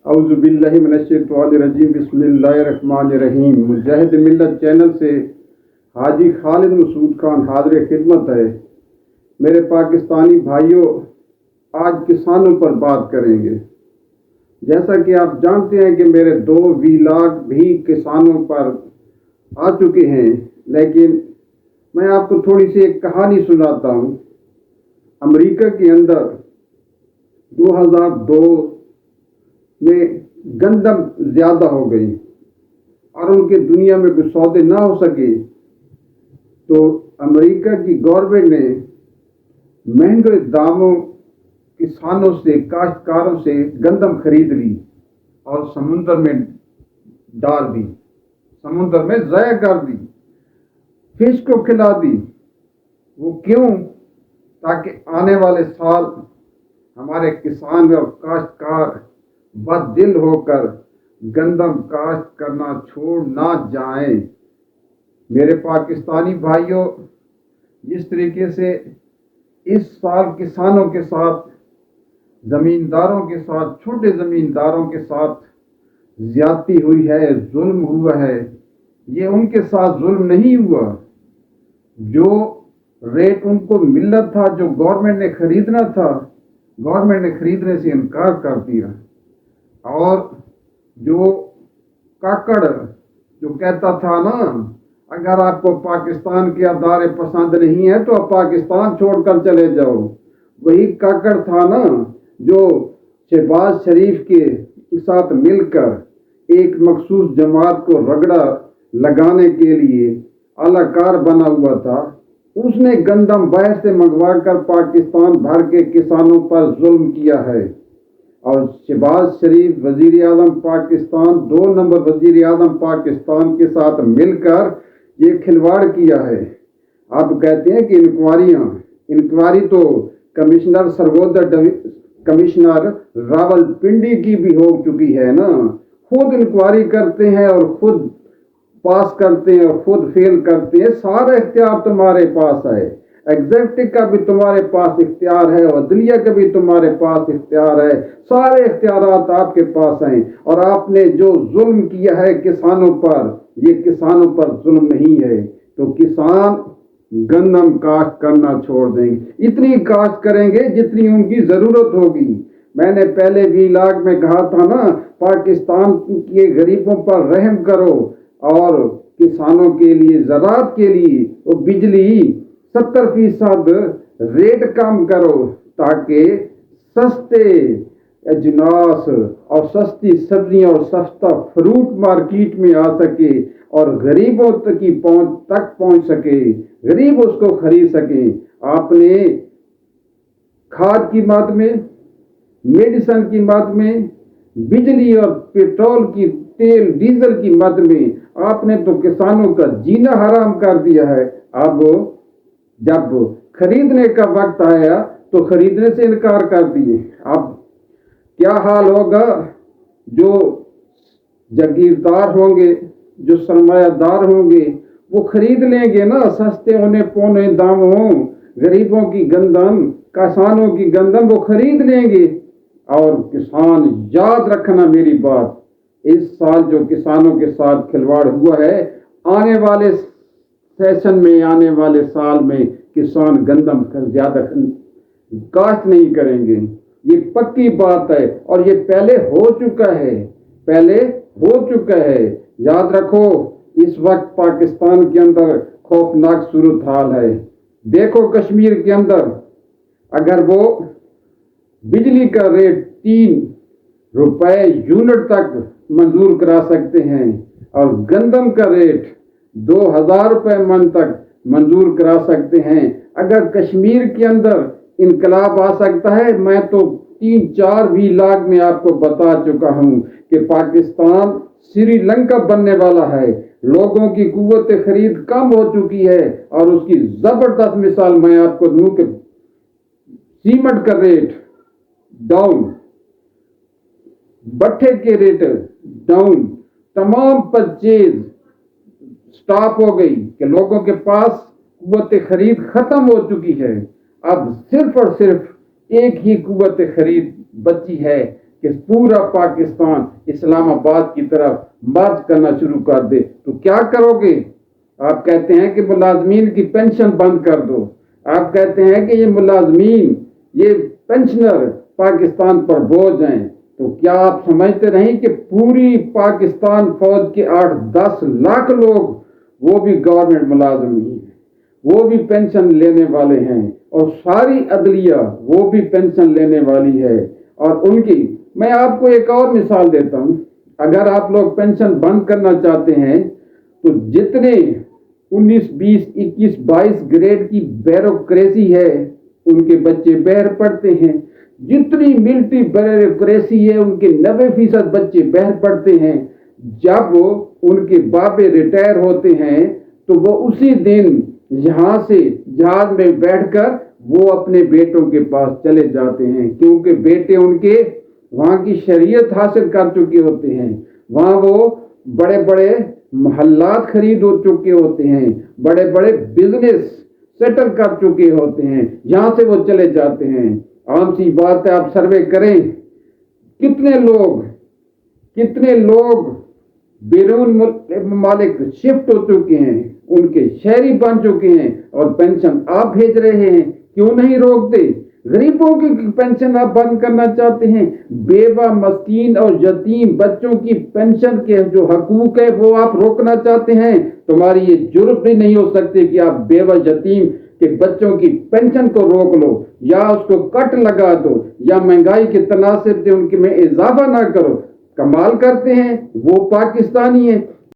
اعوذ باللہ من الشیطان الرجیم، بسم اللہ الرحمن الرحیم۔ مجاہد ملت چینل سے حاجی خالد مسعود خان حاضر خدمت ہے۔ میرے پاکستانی بھائیوں، آج کسانوں پر بات کریں گے۔ جیسا کہ آپ جانتے ہیں کہ میرے 2 ویلاگ بھی کسانوں پر آ چکے ہیں، لیکن میں آپ کو تھوڑی سی ایک کہانی سناتا ہوں۔ امریکہ کے اندر 2002 میں گندم زیادہ ہو گئی اور ان کے دنیا میں کوئی سودے نہ ہو سکے، تو امریکہ کی گورنمنٹ نے مہنگے داموں کسانوں سے، کاشتکاروں سے گندم خرید لی اور سمندر میں ڈال دی، سمندر میں ضائع کر دی، فش کو کھلا دی۔ وہ کیوں؟ تاکہ آنے والے سال ہمارے کسان اور کاشتکار بد دل ہو کر گندم کاشت کرنا چھوڑ نہ جائیں۔ میرے پاکستانی بھائیوں، جس طریقے سے اس سال کسانوں کے ساتھ، زمینداروں کے ساتھ، چھوٹے زمینداروں کے ساتھ زیادتی ہوئی ہے، ظلم ہوا ہے، یہ ان کے ساتھ ظلم نہیں ہوا۔ جو ریٹ ان کو ملنا تھا، جو گورنمنٹ نے خریدنا تھا، گورنمنٹ نے خریدنے سے انکار کر دیا۔ اور جو کاکڑ جو کہتا تھا نا، اگر آپ کو پاکستان کے ادارے پسند نہیں ہیں تو آپ پاکستان چھوڑ کر چلے جاؤ، وہی کاکڑ تھا نا جو شہباز شریف کے ساتھ مل کر ایک مخصوص جماعت کو رگڑا لگانے کے لیے اعلی کار بنا ہوا تھا۔ اس نے گندم باہر سے منگوا کر پاکستان بھر کے کسانوں پر ظلم کیا ہے، اور شہباز شریف وزیر اعظم پاکستان، 2 نمبر وزیر اعظم پاکستان کے ساتھ مل کر یہ کھلواڑ کیا ہے۔ آپ کہتے ہیں کہ انکوائری تو کمشنر سرگودر کمشنر راول پنڈی کی بھی ہو چکی ہے نا، خود انکوائری کرتے ہیں اور خود پاس کرتے ہیں اور خود فیل کرتے ہیں۔ سارا اختیار تمہارے پاس ہے، ایگزیکٹو کا بھی تمہارے پاس اختیار ہے، عدلیہ کا بھی تمہارے پاس اختیار ہے، سارے اختیارات آپ کے پاس ہیں۔ اور آپ نے جو ظلم کیا ہے کسانوں پر، یہ کسانوں پر ظلم نہیں ہے، تو کسان گندم کاشت کرنا چھوڑ دیں گے، اتنی کاشت کریں گے جتنی ان کی ضرورت ہوگی۔ میں نے پہلے ویلاگ میں کہا تھا نا، پاکستان کے غریبوں پر رحم کرو اور کسانوں کے لیے، زراعت کے لیے وہ بجلی 70% ریٹ کم کرو، تاکہ سستے اجناس اور سستی سبزیاں اور سستا فروٹ مارکیٹ میں آ سکے اور غریبوں تک پہنچ سکے، غریب اس کو خرید سکیں۔ آپ نے کھاد کی مد میں، میڈیسن کی مد میں، بجلی اور پیٹرول کی، تیل ڈیزل کی مد میں آپ نے تو کسانوں کا جینا حرام کر دیا ہے۔ اب جب خریدنے کا وقت آیا تو خریدنے سے انکار کر دیے۔ اب کیا حال ہوگا؟ جو جاگیردار ہوں گے، جو سرمایہ دار ہوں گے، وہ خرید لیں گے نا سستے ہونے پونے داموں، غریبوں کی گندم، کسانوں کی گندم وہ خرید لیں گے۔ اور کسان، یاد رکھنا میری بات، اس سال جو کسانوں کے ساتھ کھلواڑ ہوا ہے، آنے والے سیشن میں، آنے والے سال میں کسان گندم کا زیادہ کاشت نہیں کریں گے، یہ پکی بات ہے۔ اور یہ پہلے ہو چکا ہے، یاد رکھو۔ اس وقت پاکستان کے اندر خوفناک صورتحال ہے۔ دیکھو کشمیر کے اندر اگر وہ بجلی کا ریٹ 3 روپے یونٹ تک منظور کرا سکتے ہیں اور گندم کا ریٹ 2000 روپے من تک منظور کرا سکتے ہیں، اگر کشمیر کے اندر انقلاب آ سکتا ہے، میں تو 3-4 ویلاگ میں آپ کو بتا چکا ہوں کہ پاکستان سری لنکا بننے والا ہے۔ لوگوں کی قوت خرید کم ہو چکی ہے، اور اس کی زبردست مثال میں آپ کو دوں کہ سیمنٹ کا ریٹ ڈاؤن، بٹھے کے ریٹ ڈاؤن، تمام پرچیز سٹاپ ہو گئی کہ لوگوں کے پاس قوت خرید ختم ہو چکی ہے۔ اب صرف اور صرف ایک ہی قوت خرید بچی ہے کہ پورا پاکستان اسلام آباد کی طرف مارچ کرنا شروع کر دے تو کیا کرو گے؟ آپ کہتے ہیں کہ ملازمین کی پینشن بند کر دو، آپ کہتے ہیں کہ یہ ملازمین، یہ پینشنر پاکستان پر بوجھ ہیں، تو کیا آپ سمجھتے نہیں کہ پوری پاکستان فوج کے 8-10 لاکھ لوگ وہ بھی گورنمنٹ ملازم ہی ہیں، وہ بھی پینشن لینے والے ہیں، اور ساری عدلیہ وہ بھی پینشن لینے والی ہے۔ اور ان کی میں آپ کو ایک اور مثال دیتا ہوں، اگر آپ لوگ پینشن بند کرنا چاہتے ہیں تو جتنے 19 20 21 22 گریڈ کی بیوروکریسی ہے ان کے بچے باہر پڑھتے ہیں، جتنی ملٹری بیوروکریسی ہے ان کے 90% بچے باہر پڑھتے ہیں۔ جب ان کے بابے ریٹائر ہوتے ہیں تو وہ اسی دن یہاں سے جہاز میں بیٹھ کر وہ اپنے بیٹوں کے پاس چلے جاتے ہیں، کیونکہ بیٹے ان کے وہاں کی شریعت حاصل کر چکے ہوتے ہیں، وہاں وہ بڑے بڑے محلات خرید ہو چکے ہوتے ہیں، بڑے بڑے بزنس سیٹل کر چکے ہوتے ہیں، یہاں سے وہ چلے جاتے ہیں۔ عام سی بات ہے، آپ سروے کریں کتنے لوگ بیرون ممالک شفٹ ہو چکے ہیں، ان کے شہری بن چکے ہیں، اور پینشن آپ بھیج رہے ہیں، کیوں نہیں روکتے؟ غریبوں کی پینشن آپ بند کرنا چاہتے ہیں، بیوہ مسکین اور یتیم بچوں کی پینشن کے جو حقوق ہے وہ آپ روکنا چاہتے ہیں۔ تمہاری یہ جرت بھی نہیں ہو سکتی کہ آپ بیوہ یتیم کے بچوں کی پینشن کو روک لو، یا اس کو کٹ لگا دو، یا مہنگائی کے تناسب سے ان کے میں اضافہ نہ کرو۔ کمال کرتے ہیں، وہ پاکستانی ہیں